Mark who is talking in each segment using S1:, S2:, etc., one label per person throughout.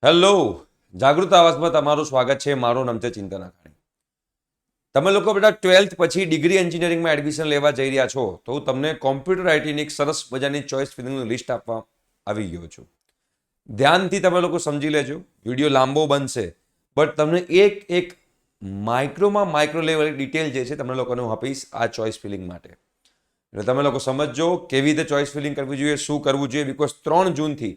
S1: Hello, જાગૃત આવાસમાં તમારું સ્વાગત છે. મારું નામ છે ચિંતન આખાણી. તમે લોકો બેટા 12th પછી ડિગ્રી એન્જિનિયરિંગમાં એડમિશન લેવા જઈ રહ્યા છો તો હું તમને કોમ્પ્યુટર આઈટીની એક સરસ મજાની ચોઇસ ફિલિંગનું લિસ્ટ આપવા આવી ગયો છું. ધ્યાનથી તમે લોકો સમજી લેજો. વિડીયો લાંબો બનશે બટ તમને એક એક માઇક્રો લેવલ ડિટેલ જે છે તમને લોકોને હું આપીશ આ ચોઇસ ફિલિંગ માટે. એટલે તમે લોકો સમજો કેવી રીતે ચોઇસ ફિલિંગ કરવી જોઈએ, શું કરવું જોઈએ. બિકોઝ 3 જૂનથી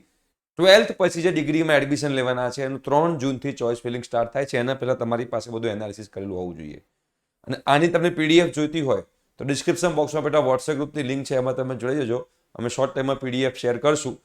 S1: 12th પછી જે ડિગ્રીમાં એડમિશન લેવાના છે એનું 3 જૂનથી ચોઇસ ફિલિંગ સ્ટાર્ટ થાય છે. એના પહેલાં તમારી પાસે બધું એનાલિસિસ કરેલું હોવું જોઈએ. અને આની તમને પીડીએફ જોઈતી હોય તો ડિસ્ક્રિપ્શન બોક્સમાં બેટા વોટ્સએપ ગ્રુપની લિંક છે, એમાં તમે જોડાઈ જજો. અમે શોર્ટ ટાઈમમાં પીડીએફ શેર કરશું.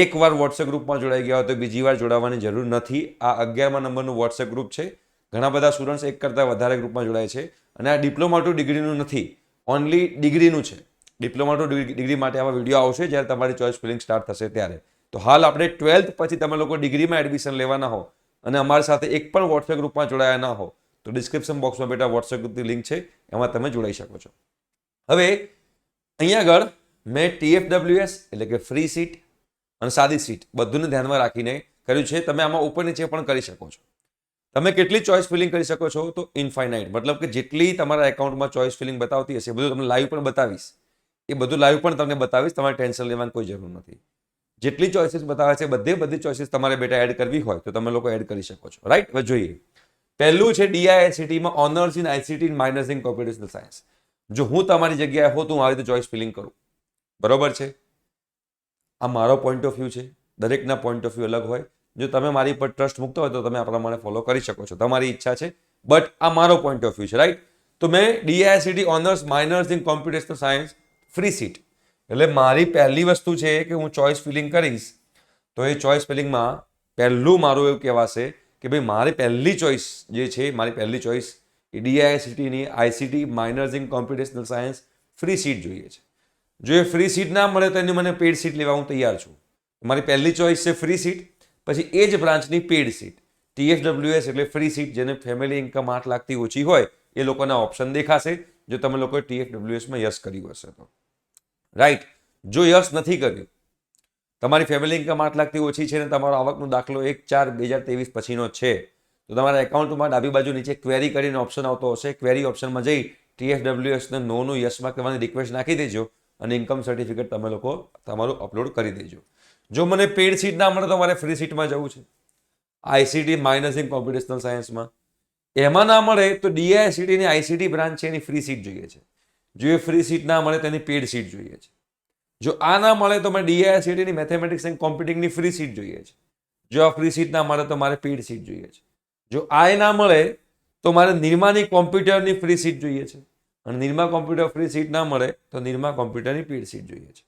S1: એકવાર વોટ્સએપ ગ્રુપમાં જોડાઈ ગયા હોય તો બીજી વાર જોડાવાની જરૂર નથી. આ 11મા નંબરનું વોટ્સએપ ગ્રુપ છે. ઘણા બધા સ્ટુડન્ટ્સ એક કરતાં વધારે ગ્રુપમાં જોડાય છે. અને આ ડિપ્લોમા ટુ ડિગ્રીનું નથી, ઓનલી ડિગ્રીનું છે. ડિપ્લોમા ટુ ડિગ્રી માટે આવા વિડીયો આવશે જ્યારે તમારી ચોઇસ ફિલિંગ સ્ટાર્ટ થશે ત્યારે. તો હાલ આપણે 12th પછી તમે લોકો ડિગ્રીમાં એડમિશન લેવાના હો અને અમારી સાથે એક પણ વોટ્સએપ ગ્રુપમાં જોડાયા ના હો તો ડિસ્ક્રિપ્શન બોક્સમાં બેટા વોટ્સએપ ગ્રુપની લિંક છે, એમાં તમે જોડાઈ શકો છો. હવે અહીંયા આગળ મેં TFWS એટલે કે ફ્રી સીટ અને સાદી સીટ બધુંને ધ્યાનમાં રાખીને કર્યું છે. તમે આમાં ઉપર નીચે પણ કરી શકો છો. તમે કેટલી ચોઇસ ફિલિંગ કરી શકો છો તો ઇનફાઇનાઇટ, મતલબ કે જેટલી તમારા એકાઉન્ટમાં ચોઇસ ફિલિંગ બતાવતી હશે એ બધું તમને લાઈવ પણ બતાવીશ. એ બધું લાઈવ પણ તમને બતાવીશ. તમારે ટેન્શન લેવાની કોઈ જરૂર નથી. જેટલી ચોઇસીસ બતાવે છે બધી ચોઇસીસ તમારે બેટા એડ કરવી હોય તો તમે લોકો એડ કરી શકો છો. રાઈટ, હવે જોઈએ. પહેલું છે DIICTમાં honours in ICT minors in computational science. જો હું તમારી જગ્યાએ હોઉં તો હું આવી રીતે ચોઇસ ફિલિંગ કરું. બરોબર છે, આ મારો પોઈન્ટ ઓફ વ્યૂ છે. દરેકના પોઈન્ટ ઓફ વ્યૂ અલગ હોય. જો તમે મારી પર ટ્રસ્ટ મૂકતો હોય તો તમે આ પ્રમાણે ફોલો કરી શકો છો, તમારી ઈચ્છા છે. બટ આ મારો પોઈન્ટ ઓફ વ્યૂ છે. રાઈટ, તો મેં DIICT honours minors in computational science free seat એટલે મારી પહેલી વસ્તુ છે કે હું ચોઇસ ફિલિંગ કરીશ તો એ ચોઇસ ફિલિંગમાં પહેલું મારું એવું કહેવાશે કે ભાઈ મારી પહેલી ચોઇસ જે છે, મારી પહેલી ચોઇસ એ DIICTની ICT minors in computational science free seat જોઈએ છે. જો એ ફ્રી સીટ ના મળે તો એની મને પેડ સીટ લેવા હું તૈયાર છું. મારી પહેલી ચોઇસ છે ફ્રી સીટ, પછી એ જ બ્રાન્ચની પેડ સીટ TFWS એટલે ફ્રી સીટ. જેને ફેમિલી ઇન્કમ 8 લાખથી ઓછી હોય એ લોકોના ઓપ્શન દેખાશે જો તમે લોકોએ TFWSમાં યસ કર્યું હશે તો. રાઈટ, જો યસ નથી કર્યું, તમારી ફેમિલી ઇન્કમ 8 લાખથી ઓછી છે અને તમારો આવકનો દાખલો 1/4/2023 પછીનો છે તો તમારા એકાઉન્ટમાં ડાબી બાજુ નીચે ક્વેરી કરીને ઓપ્શન આવતો હશે. ક્વેરી ઓપ્શનમાં જઈ TFWSને નોનું યસમાં કરવાની રિક્વેસ્ટ નાખી દેજો અને ઇન્કમ સર્ટિફિકેટ તમે લોકો તમારું અપલોડ કરી દેજો. જો મને પેડ સીટ ના મળે તો મારે ફ્રી સીટમાં જવું છે ICT માઇનર્સ ઇન કોમ્પ્યુટેશનલ સાયન્સમાં. એમાં ના મળે તો DIICTની ICT બ્રાન્ચ છે એની ફ્રી સીટ જોઈએ છે. જો એ ફ્રી સીટ ના મળે તો એની પેડ સીટ જોઈએ છે. જો આ ના મળે તો મારે DIICTની મેથેમેટિક્સ એન્ડ કોમ્પ્યુટિંગની ફ્રી સીટ જોઈએ છે. જો આ ફ્રી સીટ ના મળે તો મારે પેડ સીટ જોઈએ છે. જો આ ના મળે તો મારે નિરમાની કોમ્પ્યુટરની ફ્રી સીટ જોઈએ છે. અને નિરમા કોમ્પ્યુટર ફ્રી સીટ ના મળે તો નિરમા કોમ્પ્યુટરની પેડ સીટ જોઈએ છે.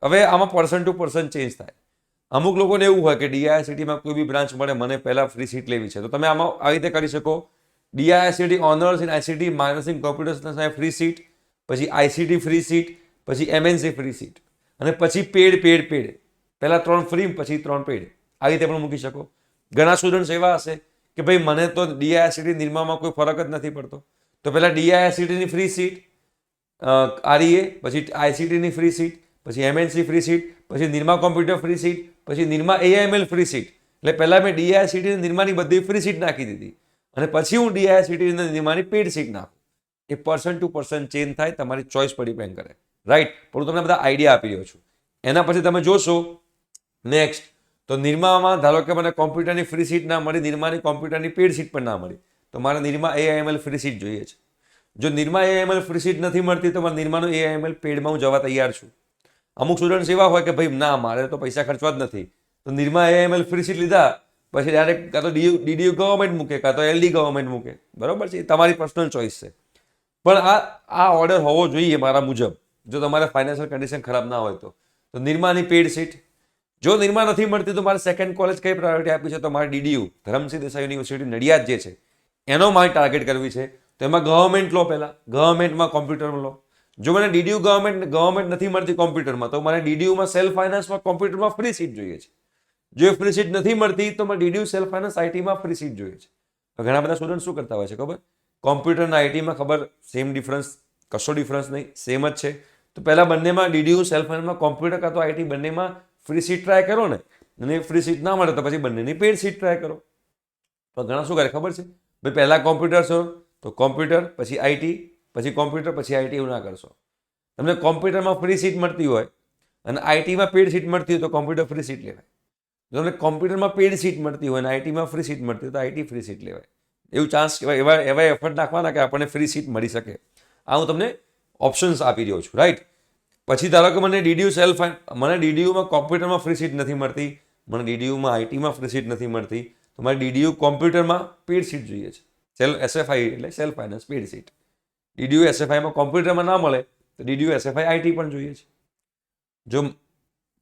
S1: હવે આમાં પર્સન ટુ પર્સન ચેન્જ થાય. અમુક લોકોને એવું હોય કે DIICTમાં કોઈ બી બ્રાન્ચ મળે, મને પહેલાં ફ્રી સીટ લેવી છે તો તમે આમાં આવી રીતે કરી શકો. DIICT honours in ICT minors in computational free seat, પછી ICT ફ્રી સીટ, પછી MNC ફ્રી સીટ અને પછી પેડ. પહેલાં 3 ફ્રી પછી 3 પેડ. આવી રીતે પણ મૂકી શકો. ઘણા સ્ટુડન્ટ્સ એવા હશે કે ભાઈ મને તો DIICT નિરમામાં કોઈ ફરક જ નથી પડતો તો પહેલાં DIICTની ફ્રી સીટ, REA, પછી ICTની ફ્રી સીટ, પછી MNC ફ્રી સીટ, પછી નિરમા કોમ્પ્યુટર ફ્રી સીટ, પછી નિરમા AIML ફ્રી સીટ. એટલે પહેલાં મેં DIICT નિરમાની બધી ફ્રી સીટ નાખી દીધી અને પછી હું DIICT નિરમાની પેડ સીટ નાખું. એ પર્સન ટુ પર્સન ચેન્જ થાય, તમારી ચોઇસ પર ડિપેન્ડ કરે. રાઈટ, પણ હું તમને બધા આઈડિયા આપી રહ્યો છું. એના પછી તમે જોશો નેક્સ્ટ તો નિરમામાં ધારો કે મને કોમ્પ્યુટરની ફ્રી સીટ ના મળી, નિરમાની કોમ્પ્યુટરની પેડ સીટ પણ ના મળી તો મારે નિરમા AIML ફ્રી સીટ જોઈએ છે. જો નિરમા AIML ફ્રી સીટ નથી મળતી તો મારે નિરમાનું AIML પેડમાં હું જવા તૈયાર છું. અમુક સ્ટુડન્ટ્સ એવા હોય કે ભાઈ ના મારે તો પૈસા ખર્ચવા જ નથી તો નિરમા AIML ફ્રી સીટ લીધા પછી ડાયરેક્ટ કાં તો DDU ગવર્મેન્ટ મૂકે કાં તો LD ગવર્મેન્ટ મૂકે. બરાબર છે, એ તમારી પર્સનલ ચોઇસ છે. પણ આ ઓર્ડર હોવો જોઈએ મારા મુજબ. જો તમારે ફાઇનાન્શિયલ કન્ડિશન ખરાબ ના હોય તો નિરમાની પેડ સીટ. જો નિરમા નથી મળતી તો મારે સેકન્ડ કોલેજ કઈ પ્રાયોરિટી આપી છે તો મારે DDU ધરમસિંહ દેસાઈ યુનિવર્સિટી નડિયાદ જે છે એનો મારે ટાર્ગેટ કરવી છે. તો એમાં ગવર્મેન્ટ લો, પહેલાં ગવર્મેન્ટમાં કોમ્પ્યુટરમાં લો. જો મને DDU ગવર્મેન્ટ નથી મળતી કોમ્પ્યુટરમાં તો મારે DDUમાં સેલ્ફ ફાઇનાન્સમાં કોમ્પ્યુટરમાં ફ્રી સીટ જોઈએ છે. જો એ ફ્રી સીટ નથી મળતી તો મારે DDU સેલ્ફ ફાઇનાન્સ ITમાં ફ્રી સીટ જોઈએ છે. ઘણા બધા સ્ટુડન્ટ શું કરતા હોય છે ખબર, કોમ્પ્યુટરના ITમાં ખબર સેમ ડિફરન્સ, કશો ડિફરન્સ નહીં, સેમ જ છે. તો પહેલાં બંનેમાં DDU સેલ્ફ ફાઇનાન્સમાં કોમ્પ્યુટર કાં તો IT બંનેમાં ફ્રી સીટ ટ્રાય કરો ને, અને ફ્રી સીટ ના મળે તો પછી બંનેની પેડ સીટ ટ્રાય કરો. તો ઘણા શું કરે ખબર છે, ભાઈ પહેલાં કોમ્પ્યુટર છો તો કોમ્પ્યુટર પછી આઈટી પછી કોમ્પ્યુટર પછી આઈટી, એવું ના કરશો. તમને કોમ્પ્યુટરમાં ફ્રી સીટ મળતી હોય અને આઈટીમાં પેડ સીટ મળતી હોય તો કોમ્પ્યુટર ફ્રી સીટ લેવાય. જો તમને કોમ્પ્યુટરમાં પેડ સીટ મળતી હોય અને આઈટીમાં ફ્રી સીટ મળતી હોય તો આઈટી ફ્રી સીટ લેવાય. એવું ચાન્સ એવા એફર્ટ નાખવાના કે આપણને ફ્રી સીટ મળી શકે. આ હું તમને ઓપ્શન્સ આપી રહ્યો છું, રાઈટ. પછી ધારો કે મને ડીડીયુમાં કોમ્પ્યુટરમાં ફ્રી સીટ નથી મળતી, મને ડીડીયુમાં આઈટીમાં ફ્રી સીટ નથી મળતી, તો મારે ડીડીયુ કોમ્પ્યુટરમાં પેડ સીટ જોઈએ છે. એસએફઆઈ એટલે self finance paid seat. DDU એસએફઆઈમાં કોમ્પ્યુટરમાં ના મળે તો ડીડીયુ એસએફઆઈ આઈટી પણ જોઈએ છે. જો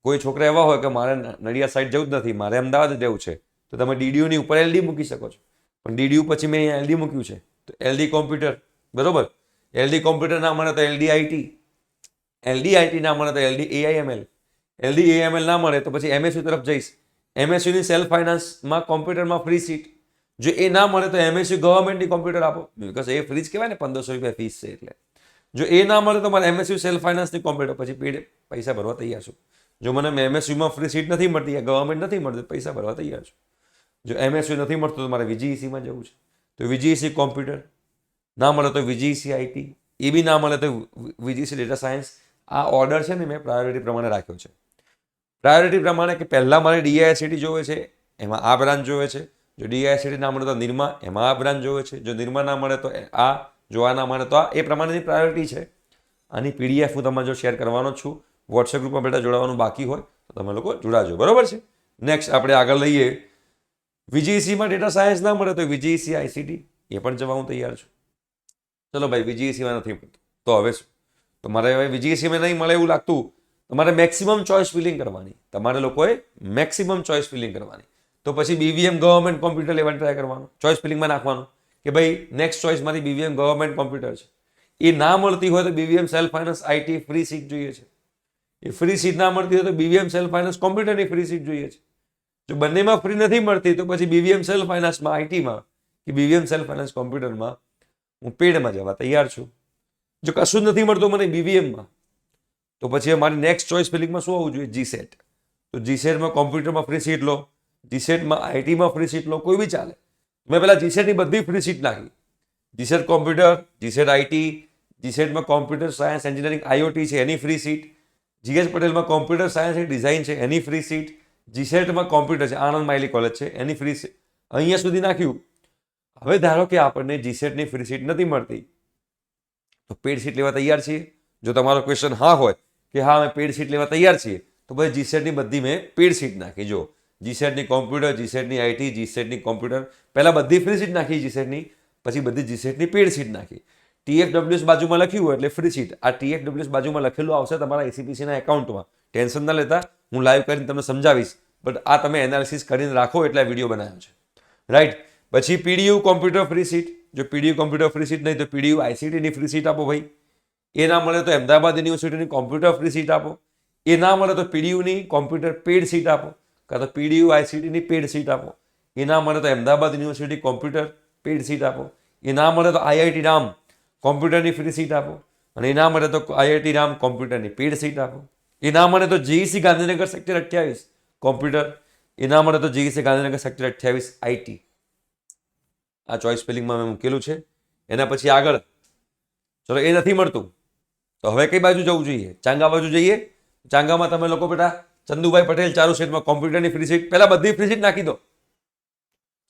S1: કોઈ છોકરા એવા હોય કે મારે નડિયાદ સાઈડ જવું જ નથી, મારે અમદાવાદ જવું છે, તો તમે ડીડીયુની ઉપર એલડી મૂકી શકો છો. પણ ડીડીયુ પછી મેં અહીંયા એલડી મૂક્યું છે તો એલડી કોમ્પ્યુટર, બરોબર. એલડી કોમ્પ્યુટર ના મળે તો એલડી આઈટી, એલડી આઈટી ના મળે તો એલડી એઆઈએમએલ, એલડી એઆઈએમએલ ના મળે તો પછી એમએસયુ તરફ જઈશ. એમએસયુની સેલ્ફ ફાઇનાન્સમાં કોમ્પ્યુટરમાં ફ્રી સીટ. જો એ ના મળે તો એમએસયુ ગવર્મેન્ટની કોમ્પ્યુટર આપો, બિકોઝ એ ફ્રી જ કહેવાય ને, 1500 રૂપિયા ફીસ છે એટલે. જો એ ના મળે તો મારે એમએસયુ સેલ્ફ ફાઇનાન્સની કોમ્પ્યુટર, પછી પેડ પૈસા ભરવા તૈયાર છું. જો મને એમએસયુમાં ફ્રી સીટ નથી મળતી, ગવર્મેન્ટ નથી મળતી, પૈસા ભરવા તૈયાર છું. જો એમએસયુ નથી મળતું તો મારે વીજીઈસીમાં જવું છે, તો વીજીઈસી કોમ્પ્યુટર ના મળે તો વીજીઈસી આઈટી, એ બી ના મળે તો વીજીઈસી ડેટા સાયન્સ. આ ઓર્ડર છે ને મેં પ્રાયોરિટી પ્રમાણે રાખ્યો છે. પ્રાયોરિટી પ્રમાણે કે પહેલાં મારે ડીઆઈએસસીટી જોવે છે, એમાં આ બ્રાન્ચ જોવે છે. જો ડીઆઈએસસીટી ના મળે તો નિરમા, એમાં આ બ્રાન્ચ જોવે છે. જો નિરમા ના મળે તો આ, જો આ ના મળે તો આ. એ પ્રમાણેની પ્રાયોરિટી છે. આની પીડીએફ હું તમારે જો શેર કરવાનો જ છું. વોટ્સએપ ગ્રુપમાં બેટા જોડાવાનું બાકી હોય તો તમે લોકો જોડાજો, બરાબર છે. નેક્સ્ટ આપણે આગળ લઈએ. વીજીઈસીમાં ડેટા સાયન્સ ના મળે તો વીજીઈસી આઈસીટી, એ પણ જવા હું તૈયાર છું. ચલો ભાઈ, વીજીઈસીમાં નથી મળતું તો હવે શું? તો મારે હવે વીજીઈસીમાં નહીં મળે એવું લાગતું, તમારે મેક્સિમમ ચોઇસ ફિલિંગ કરવાની. તમારે લોકોએ મેક્સિમમ ચોઇસ ફિલિંગ કરવાની. તો પછી બીવીએમ ગવર્મેન્ટ કોમ્પ્યુટર લેવાની ટ્રાય કરવાનો, ચોઇસ ફિલિંગમાં નાખવાનું કે ભાઈ નેક્સ્ટ ચોઇસમાંથી બીવીએમ ગવર્મેન્ટ કોમ્પ્યુટર છે. એ ના મળતી હોય તો BVM self finance IT free seat જોઈએ છે. એ ફ્રી સીટ ના મળતી હોય તો બીવીએમ સેલ્ફ ફાઇનાન્સ કોમ્પ્યુટરની ફ્રી સીટ જોઈએ છે. જો બંનેમાં ફ્રી નથી મળતી તો પછી બીવીએમ સેલ્ફ ફાઇનાન્સમાં આઈટીમાં કે બીવીએમ સેલ્ફ ફાઇનાન્સ કોમ્પ્યુટરમાં હું પેડમાં જવા તૈયાર છું. જો કશું જ નથી મળતું મને બીવીએમમાં, તો પછી મારી નેક્સ્ટ ચોઇસ ફિલિંગમાં શું હોવું જોઈએ? જીસેટ. તો જીસેટમાં કોમ્પ્યુટરમાં ફ્રી સીટ લો, જીસેટમાં આઈટીમાં ફ્રી સીટ લો, કોઈ બી ચાલે. મેં પહેલાં જીસેટની બધી ફ્રી સીટ નાખી. જીસેટ કોમ્પ્યુટર, જીસેટ આઈટી, જીસેટમાં કોમ્પ્યુટર સાયન્સ એન્જિનિયરિંગ આઈઓટી છે એની ફ્રી સીટ, જીએસ પટેલમાં કોમ્પ્યુટર સાયન્સ એન્ડ ડિઝાઇન છે એની ફ્રી સીટ, જીસેટમાં કોમ્પ્યુટર છે આણંદ માઇલી કોલેજ છે એની ફ્રી સીટ, અહીંયા સુધી નાખ્યું. હવે ધારો કે આપણને જીસેટની ફ્રી સીટ નથી મળતી તો પેડ સીટ લેવા તૈયાર છીએ? જો તમારો ક્વેશ્ચન હા હોય કે હા અમે પેડ સીટ લેવા તૈયાર છીએ, તો ભાઈ જીસેટની બધી મેં પેડ સીટ નાખી. જો જીસેટની કોમ્પ્યુટર, જીસેટની આઈટી, જીસેટની કોમ્પ્યુટર, પહેલાં બધી ફ્રી સીટ નાખી જીસેટની, પછી બધી જીસેટની પેડ સીટ નાખી. TFWS બાજુમાં લખ્યું હોય એટલે ફ્રી સીટ. આ TFWS બાજુમાં લખેલું આવશે તમારા એસીપીસીના એકાઉન્ટમાં. ટેન્શન ના લેતા, હું લાઈવ કરીને તમને સમજાવીશ, બટ આ તમે એનાલિસિસ કરીને રાખો એટલે આ વિડીયો બનાવ્યો છે, રાઈટ. પછી પીડીયુ કોમ્પ્યુટર ફ્રી સીટ. જો પીડીયુ કોમ્પ્યુટર ફ્રી સીટ નહીં તો પીડીયુ આઈસીટીની ફ્રી સીટ આપો ભાઈ. એ ના મળે તો અમદાવાદ યુનિવર્સિટીની કોમ્પ્યુટર ફ્રી સીટ આપો. એ ના મળે તો પીડીયુની કોમ્પ્યુટર પેડ સીટ આપો, કાં તો પીડીયુ આઈસીટીની પેડ સીટ આપો. એ ના મળે તો Ahmedabad university computer paid seat આપો. એ ના મળે તો આઈઆઈટી રામ કોમ્પ્યુટરની ફ્રી સીટ આપો. અને એ ના મળે તો આઈઆઈટી રામ કોમ્પ્યુટરની પેડ સીટ આપો. એ ના મળે તો જીઈસી ગાંધીનગર સેક્ટર 28 કોમ્પ્યુટર. એ ના મળે તો જીઈસી ગાંધીનગર સેક્ટર 28 આઈટી. આ ચોઇસ ફિલિંગમાં મેં મૂકેલું છે. એના પછી આગળ ચલો એ નથી મળતું તો હવે કઈ બાજુ જવું જોઈએ? ચાંગા બાજુ જઈએ. ચાંગામાં તમે લોકો બેટા ચંદુભાઈ પટેલ ચારુ સેટમાં કોમ્પ્યુટરની ફ્રી સીટ, પહેલા બધી ફ્રી સીટ નાખી દો.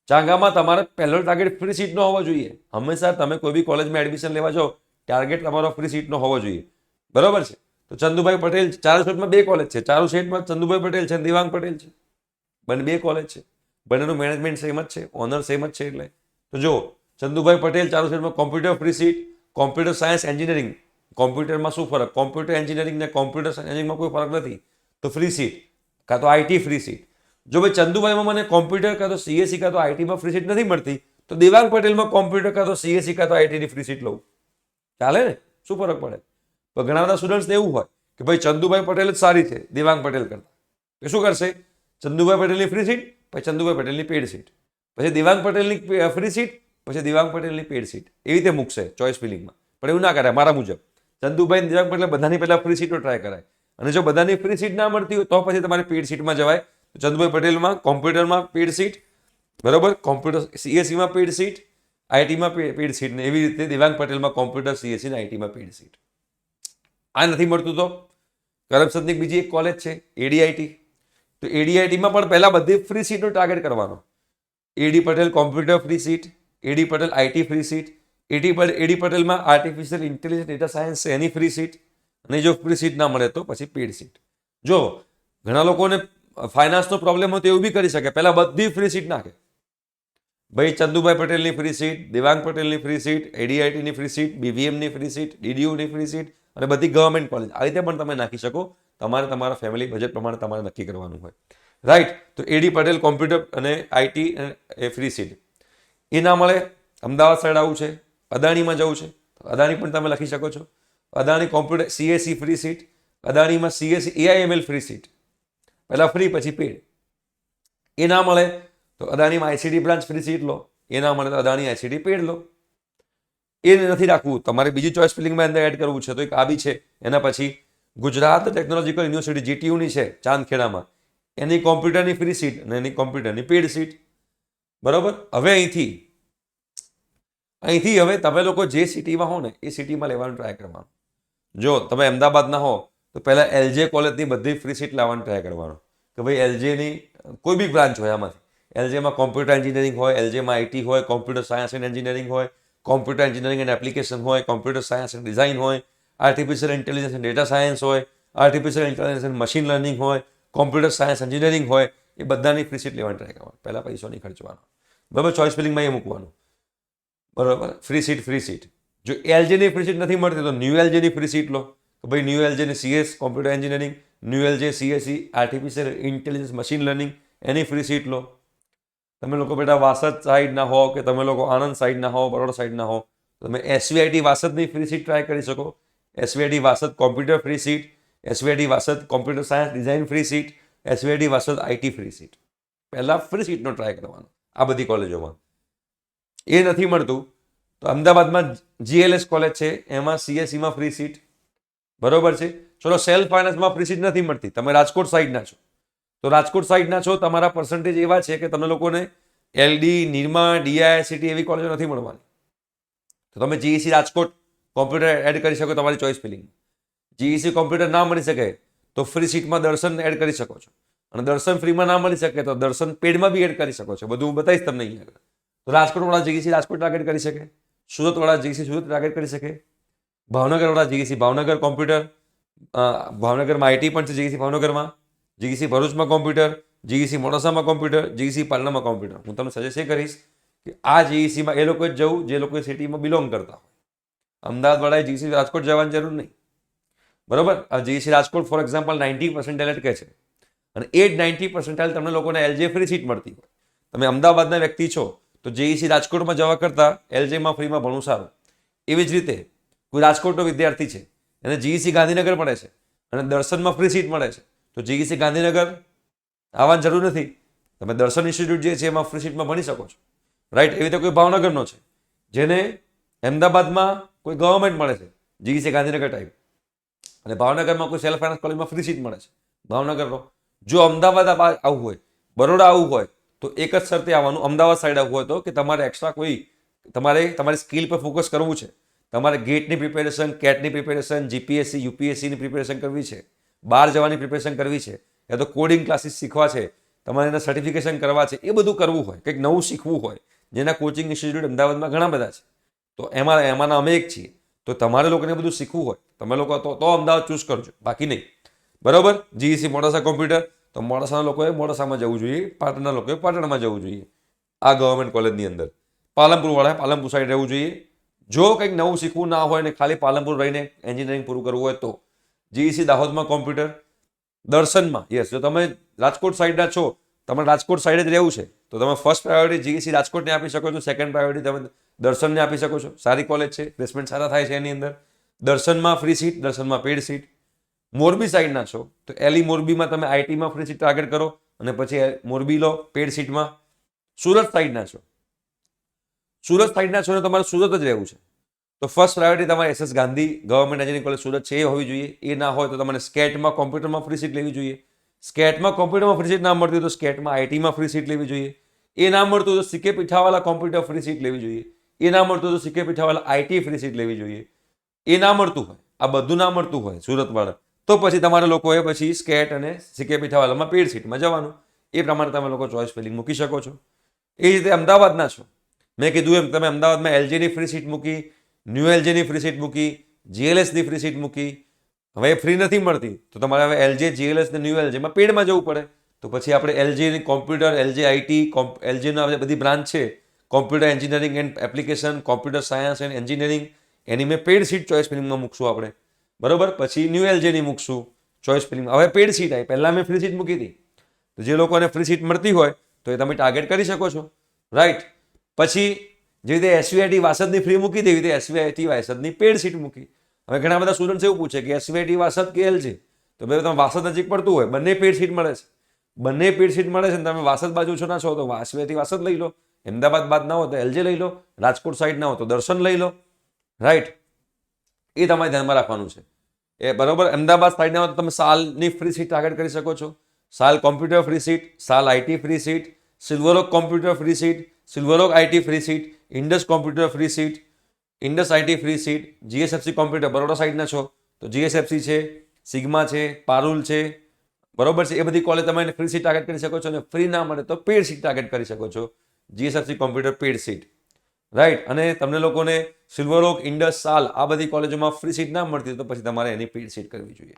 S1: ચાંગામાં તમારે પહેલો ટાર્ગેટ ફ્રી સીટ નો હોવો જોઈએ. હંમેશા તમે કોઈ બી કોલેજમાં એડમિશન લેવા જાઓ ટાર્ગેટ તમારો ફ્રી સીટ નો હોવો જોઈએ, બરોબર છે. તો ચંદુભાઈ પટેલ ચારુ સેટમાં 2 કોલેજ છે. ચારુ સેટમાં ચંદુભાઈ પટેલ છે, દેવાંગ પટેલ છે, બંને 2 કોલેજ છે. બંનેનું મેનેજમેન્ટ સેમ જ છે, ઓનર સેમ જ છે. એટલે તો જો ચંદુભાઈ પટેલ ચારુ સેટમાં computer free seat, computer science engineering. કોમ્પ્યુટરમાં શું ફરક? કોમ્પ્યુટર એન્જિનિયરિંગ ને કોમ્પ્યુટર સાયન્સ એન્જિનિયરિંગમાં કોઈ ફરક નથી, તો ફ્રી સીટ. કાં તો આઈટી ફ્રી સીટ. જો ભાઈ ચંદુભાઈમાં મને કોમ્પ્યુટર કાં તો સીએસસી કાં તો આઈટીમાં ફ્રી સીટ નથી મળતી, તો દેવાંગ પટેલમાં કોમ્પ્યુટર કાં તો સીએસસી કાં તો આઈટીની ફ્રી સીટ લઉં, ચાલે ને? શું ફરક પડે? તો ઘણા બધા સ્ટુડન્ટ્સને એવું હોય કે ભાઈ ચંદુભાઈ પટેલ જ સારી છે દેવાંગ પટેલ કરતા, તો શું કરશે? ચંદુભાઈ પટેલની ફ્રી સીટ, પછી ચંદુભાઈ પટેલની પેડ સીટ, પછી દેવાંગ પટેલની ફ્રી સીટ, પછી દેવાંગ પટેલની પેડ સીટ, એવી રીતે મૂકશે ચોઇસ ફિલિંગમાં. પણ એવું ના કરાય મારા મુજબ. ચંદુભાઈ દેવાંગ પટેલ બધાની પહેલા ફ્રી સીટો ટ્રાય કરાય, અને જો બધાની ફ્રી સીટ ના મળતી હોય તો પછી તમારે પેડ સીટમાં જવાય. ચંદુભાઈ પટેલમાં કોમ્પ્યુટરમાં પેડ સીટ, બરાબર, કોમ્પ્યુટર સીએસસીમાં પેડ સીટ, આઈટીમાં પેડ સીટ, ને એવી રીતે દેવાંગ પટેલમાં કોમ્પ્યુટર સીએસસી અને આઈટીમાં પેડ સીટ. આ નથી મળતું તો કરમસદની બીજી એક કોલેજ છે એડીઆઈટી. તો એડીઆઈટીમાં પણ પહેલાં બધી ફ્રી સીટનો ટાર્ગેટ કરવાનો. AD Patel computer free seat, AD Patel IT free seat, AD પટેલમાં આર્ટિફિશિયલ ઇન્ટેલિજન્સ ડેટા સાયન્સ છે એની ફ્રી સીટ, અને જો ફ્રી સીટ ના મળે તો પછી પેડ સીટ. જો ઘણા લોકોને ફાઇનાન્સનો પ્રોબ્લેમ હોય તો એવું બી કરી શકે, પહેલાં બધી ફ્રી સીટ નાખે. ભાઈ ચંદુભાઈ પટેલની ફ્રી સીટ, દેવાંગ પટેલની ફ્રી સીટ, એડીઆઈટીની ફ્રી સીટ, બીવીએમની ફ્રી સીટ, ડીડીયુની ફ્રી સીટ, અને બધી ગવર્મેન્ટ કોલેજ. આ રીતે પણ તમે નાખી શકો. તમારે તમારા ફેમિલી બજેટ પ્રમાણે તમારે નક્કી કરવાનું હોય, રાઈટ. તો એડી પટેલ કોમ્પ્યુટર અને આઈટી એ ફ્રી સીટ. એ ના મળે, અમદાવાદ સાઈડ આવું છે, અદાણીમાં જવું છે, અદાણી પણ તમે લખી શકો છો. Adani computer CSC free seat, અદાણીમાં સીએસસી એઆઈએમએલ ફ્રી સીટ, પહેલાં ફ્રી પછી પેડ. એ ના મળે તો અદાણીમાં આઈસીટી બ્રાન્ચ ફ્રી સીટ લો, એ ના મળે તો અદાણી આઈસીટી પેડ લો. એ નથી રાખવું, તમારે બીજી ચોઇસ ફિલિંગમાં અંદર એડ કરવું છે તો એક આ બી છે. એના પછી ગુજરાત ટેકનોલોજીકલ યુનિવર્સિટી જીટીયુની છે ચાંદખેડામાં, એની કોમ્પ્યુટરની ફ્રી સીટ અને એની કોમ્પ્યુટરની પેડ સીટ, બરાબર. હવે અહીંથી હવે તમે લોકો જે સિટીમાં હો ને એ સિટીમાં લેવાનું ટ્રાય કરવાનું. જો તમે અમદાવાદના હો તો પહેલાં એલજે કોલેજની બધી ફ્રી સીટ લાવવાનું ટ્રાય કરવાનો કે ભાઈ એલજેની કોઈ બી બ્રાન્ચ હોય આમાંથી. એલજેમાં કોમ્પ્યુટર એન્જિનિયરિંગ હોય, એલજેમાં આઈટી હોય, કોમ્પ્યુટર સાયન્સ એન્ડ એન્જિનિયરિંગ હોય, કોમ્પ્યુટર એન્જિનિયરિંગ એન્ડ એપ્લિકેશન હોય, કોમ્પ્યુટર સાયન્સ એન્ડ ડિઝાઇન હોય, artificial intelligence and data science હોય, artificial intelligence and machine learning હોય, કોમ્પ્યુટર સાયન્સ એન્જિનિયરિંગ હોય, એ બધાની ફ્રી સીટ લેવાની ટ્રાય કરવાનો. પહેલાં પૈસો નહીં ખર્ચવાનો, બરાબર. ચોઇસ ફિલિંગમાં એ મૂકવાનું, બરાબર. Free seat. જો એલજેની ફ્રી સીટ નથી મળતી તો ન્યૂ એલજેની ફ્રી સીટ લો. તો ભાઈ ન્યૂ એલજેની CS computer engineering, new LJ CSC artificial intelligence machine learning, એની ફ્રી સીટ લો. તમે લોકો બેટા વાસદ સાઈડના હો કે તમે લોકો આણંદ સાઈડના હો, બરોડા સાઈડના હો, તમે એસવીઆઈટી વાસદની ફ્રી સીટ ટ્રાય કરી શકો. SVIT Vasad computer free seat, SVIT Vasad computer science design free seat, SVIT Vasad IT free seat. પહેલાં ફ્રી સીટનો ટ્રાય કરવાનો આ બધી કોલેજોમાં. એ નથી મળતું તો અમદાવાદમાં જીએલએસ કોલેજ છે, એમાં સીએસસીમાં ફ્રી સીટ, બરોબર છે. ચલો સેલ્ફ ફાઇનાન્સમાં ફ્રી સીટ નથી મળતી, તમે રાજકોટ સાઈડના છો તો રાજકોટ સાઈડના છો, તમારા પર્સન્ટેજ એવા છે કે તમને લોકોને એલડી, નિરમા, ડીઆઈઆઈસીટી એવી કોલેજો નથી મળવાની. તો તમે જીઈસી રાજકોટ કોમ્પ્યુટર એડ કરી શકો તમારી ચોઇસ ફિલિંગમાં. જીઈસી કોમ્પ્યુટર ના મળી શકે તો ફ્રી સીટમાં દર્શન એડ કરી શકો છો, અને દર્શન ફ્રીમાં ના મળી શકે તો દર્શન પેડમાં બી એડ કરી શકો છો. બધું હું બતાવીશ તમને અહીંયા. તો રાજકોટવાળા જીઈસી રાજકોટ ટાર્ગેટ કરી શકે, સુરતવાળા જીઈસી સુરત ટાર્ગેટ કરી શકે, ભાવનગરવાળા જીઈસી ભાવનગર કોમ્પ્યુટર, ભાવનગરમાં આઈટી પણ છે જીઈસી ભાવનગરમાં, જીઈસી ભરૂચમાં કોમ્પ્યુટર, જીઈસી મોડાસામાં કોમ્પ્યુટર, જીઈસી પાલનામાં કોમ્પ્યુટર. હું તમને સજેસ્ટ એ કરીશ કે આ જીઈસીમાં એ લોકોએ જ જવું જે લોકો સિટીમાં બિલોંગ કરતા હોય. અમદાવાદવાળાએ જીઈસી રાજકોટ જવાની જરૂર નહીં, બરાબર. આ જીઈસી રાજકોટ ફોર એક્ઝામ્પલ 90% અટકે છે, અને એ જ 90% તમને લોકોને એલજે ફ્રી સીટ મળતી હોય. તમે અમદાવાદના વ્યક્તિ છો તો જીઈસી રાજકોટમાં જવા કરતાં એલજેમાં ફ્રીમાં ભણવું સારું. એવી જ રીતે કોઈ રાજકોટનો વિદ્યાર્થી છે એને જીઈસી ગાંધીનગર મળે છે અને દર્શનમાં ફ્રી સીટ મળે છે, તો જીઈસી ગાંધીનગર આવવાની જરૂર નથી. તમે દર્શન ઇન્સ્ટિટ્યૂટ જે છે એમાં ફ્રી સીટમાં ભણી શકો છો, રાઈટ. એવી રીતે કોઈ ભાવનગરનો છે જેને અમદાવાદમાં કોઈ ગવર્મેન્ટ મળે છે જીઈસી ગાંધીનગર ટાઈપ, અને ભાવનગરમાં કોઈ સેલ્ફ ફાઇનાન્સ કોલેજમાં ફ્રી સીટ મળે છે ભાવનગરનો. જો અમદાવાદ આવવું હોય, બરોડા આવવું હોય તો એક જ શરતે આવવાનું. અમદાવાદ સાઈડ આવવું હોય તો કે તમારે એક્સ્ટ્રા કોઈ તમારી સ્કિલ પર ફોકસ કરવું છે, તમારે ગેટની પ્રિપેરેશન, કેટની પ્રિપેરેશન, જીપીએસસી યુપીએસસીની પ્રિપેરેશન કરવી છે, બહાર જવાની પ્રિપેરેશન કરવી છે, યા તો કોડિંગ ક્લાસીસ શીખવા છે, તમારે એના સર્ટિફિકેશન કરવા છે, એ બધું કરવું હોય, કંઈક નવું શીખવું હોય, જેના કોચિંગ ઇન્સ્ટિટ્યૂટ અમદાવાદમાં ઘણા બધા છે. તો એમાંના અમે એક છીએ. તો તમારે લોકોને બધું શીખવું હોય તમે લોકો તો અમદાવાદ ચૂઝ કરજો, બાકી નહીં, બરાબર. જીઈસી મોડાસા કોમ્પ્યુટર તો મોડાસાના લોકોએ મોડાસામાં જવું જોઈએ, પાટણના લોકોએ પાટણમાં જવું જોઈએ આ ગવર્મેન્ટ કોલેજની અંદર. પાલનપુરવાળાએ પાલનપુર સાઈડ રહેવું જોઈએ. જો કંઈક નવું શીખવું ના હોય ને ખાલી પાલનપુર રહીને એન્જિનિયરિંગ પૂરું કરવું હોય તો જીઈસી દાહોદમાં કોમ્પ્યુટર, દર્શનમાં યસ. જો તમે રાજકોટ સાઈડના છો, તમારે રાજકોટ સાઈડ જ રહેવું છે તો તમે ફર્સ્ટ પ્રાયોરિટી જીઈસી રાજકોટને આપી શકો છો, સેકન્ડ પ્રાયોરિટી તમે દર્શનને આપી શકો છો. સારી કોલેજ છે, પ્લેસમેન્ટ સારા થાય છે એની અંદર. દર્શનમાં ફ્રી સીટ, દર્શનમાં પેડ સીટ. મોરબી સાઈડના છો તો એલી મોરબીમાં તમે આઈટીમાં ફ્રી સીટ ટાર્ગેટ કરો અને પછી મોરબી લો પેડ સીટમાં. સુરત સાઈડના છો, સુરત સાઈડના છો ને તમારે સુરત જ રહેવું છે તો ફર્સ્ટ પ્રાયોરિટી તમારે SS Gandhi government engineering college Surat છે એ હોવી જોઈએ. એ ના હોય તો તમારે સ્કેટમાં કોમ્પ્યુટરમાં ફ્રી સીટ લેવી જોઈએ. સ્કેટમાં કોમ્પ્યુટરમાં ફ્રી સીટ ના મળતી હોય તો સ્કેટમાં આઈટીમાં ફ્રી સીટ લેવી જોઈએ. એ ના મળતું હોય તો CK Pithawala computer free seat લેવી જોઈએ. એ ના મળતું હોય તો CK Pithawala IT free seat લેવી જોઈએ. એ ના મળતું હોય, આ બધું ના મળતું હોય સુરતવાળા, તો પછી તમારે લોકોએ પછી સ્કેટ અને સીકે પીઠાવાલામાં પેડ સીટમાં જવાનું. એ પ્રમાણે તમે લોકો ચોઇસ ફિલિંગ મૂકી શકો છો. એ રીતે અમદાવાદના છો, મેં કીધું એમ તમે અમદાવાદમાં એલજીની ફ્રી સીટ મૂકી, ન્યૂ એલજીની ફ્રી સીટ મૂકી, જીએલએસની ફ્રી સીટ મૂકી. હવે એ ફ્રી નથી મળતી તો તમારે હવે એલજે, જીએલએસ ને ન્યૂ એલજીમાં પેડમાં જવું પડે. તો પછી આપણે એલજીની કોમ્પ્યુટર, એલજી આઈટી, એલજીના બધી બ્રાન્ચ છે, computer engineering and application, computer science and engineering, એની મેં પેડ સીટ ચોઇસ ફિલિંગમાં મૂકશું આપણે, બરોબર. પછી ન્યૂ એલજીની મૂકશું ચોઇસ ફિલિંગમાં. હવે પેડ સીટ આવી, પહેલાં મેં ફ્રી સીટ મૂકી હતી, તો જે લોકોને ફ્રી સીટ મળતી હોય તો એ તમે ટાર્ગેટ કરી શકો છો, રાઈટ. પછી જે રીતે એસવીઆઈટી વાસદની ફ્રી મૂકી તેવી રીતે એસવીઆઈટી વાસદની પેડ સીટ મૂકી. હવે ઘણા બધા સ્ટુડન્ટ્સ એવું પૂછે કે એસવીઆઈટી વાસદ કે એલજી, તો ભાઈ તમે વાસદ નજીક પડતું હોય, બંને પેડ સીટ મળે છે, બંને પેડ સીટ મળે છે ને તમે વાસદ બાજુ છો ના છો તો એસવીઆઈટી વાસદ લઈ લો, અમદાવાદ બાદ ના હોય તો એલજે લઈ લો, રાજકોટ સાઈડ ના હોય તો દર્શન લઈ લો, રાઈટ. એ તમારે ધ્યાનમાં રાખવાનું છે એ, બરોબર. અમદાવાદ સાઈડ ના હોય તો તમે સાલની ફ્રી સીટ ટાર્ગેટ કરી શકો છો. SAL computer free seat, SAL IT free seat, silver oak computer free seat, silver oak IT free seat, Indus computer free seat, Indus IT free seat, GSFC computer Baroda સાઈડના છો તો જીએસએફસી છે, સિગ્મા છે, પારુલ છે, બરોબર છે. એ બધી કોલેજ તમે ફ્રી સીટ ટાર્ગેટ કરી શકો છો. અને ફ્રી ના મળે તો પેડ સીટ ટાર્ગેટ કરી શકો છો, GSFC computer paid seat, right. અને તમને લોકોને સિલ્વરોક, ઇન્ડસ, સાલ આ બધી કોલેજોમાં ફ્રી સીટ ના મળતી તો પછી તમારે એની પેડ સીટ કરવી જોઈએ.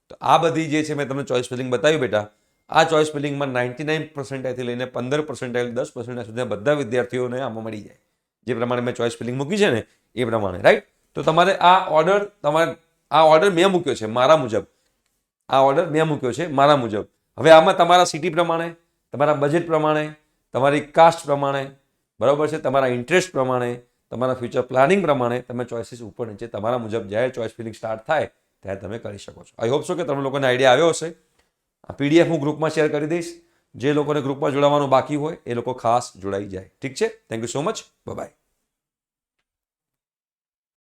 S1: તો આ બધી જે છે મેં તમને ચોઇસ ફિલિંગ બતાવ્યું બેટા, આ ચોઇસ ફિલિંગમાં 99% લઈને 15%, 10% સુધીના બધા વિદ્યાર્થીઓને આમાં મળી જાય, જે પ્રમાણે મેં ચોઇસ ફિલિંગ મૂકી છે ને એ પ્રમાણે, રાઈટ. તો તમારે આ ઓર્ડર મેં મૂક્યો છે મારા મુજબ, આ ઓર્ડર મેં મૂક્યો છે મારા મુજબ. હવે આમાં તમારા સિટી પ્રમાણે, તમારા બજેટ પ્રમાણે, તમારી કાસ્ટ પ્રમાણે, બરાબર છે, તમારા ઇન્ટરેસ્ટ પ્રમાણે, તમારા ફ્યુચર પ્લાનિંગ પ્રમાણે તમે ચોઇસીસ ઉપર નીચે તમારા મુજબ જ્યારે ચોઇસ ફિલિંગ સ્ટાર્ટ થાય ત્યારે તમે કરી શકો છો. આઈ હોપ છો કે તમને લોકોને આઈડિયા આવ્યો હશે. આ પીડીએફ હું ગ્રુપમાં શેર કરી દઈશ. જે લોકોને ગ્રુપમાં જોડાવાનું બાકી હોય એ લોકો ખાસ જોડાઈ જાય. ઠીક છે. Thank you so much. By.